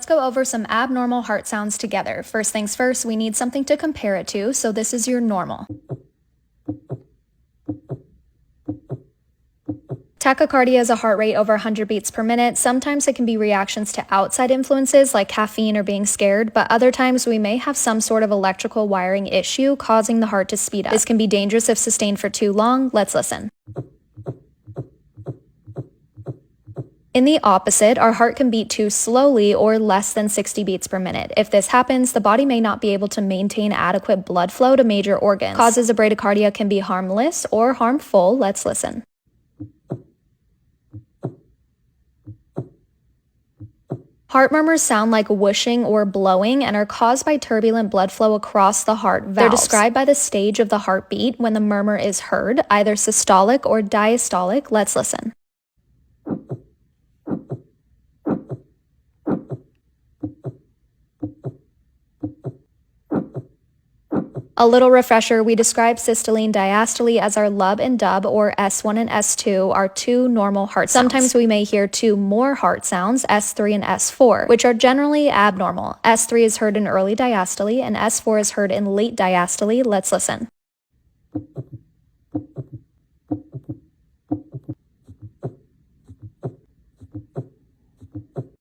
go over some abnormal heart sounds together. First things first, we need something to compare it to, so this is your normal. Tachycardia is a heart rate over 100 beats per minute. Sometimes it can be reactions to outside influences like caffeine or being scared, but other times we may have some sort of electrical wiring issue causing the heart to speed up. This can be dangerous if sustained for too long. Let's listen. In the opposite, our heart can beat too slowly or less than 60 beats per minute. If this happens, the body may not be able to maintain adequate blood flow to major organs. Causes of bradycardia can be harmless or harmful. Let's listen. Heart murmurs sound like whooshing or blowing and are caused by turbulent blood flow across the heart valves. They're described by the stage of the heartbeat when the murmur is heard, either systolic or diastolic. Let's listen. A little refresher, we describe systole and diastole as our lub and dub, or S1 and S2, are two normal heart sounds. Sometimes we may hear two more heart sounds, S3 and S4, which are generally abnormal. S3 is heard in early diastole and S4 is heard in late diastole. Let's listen.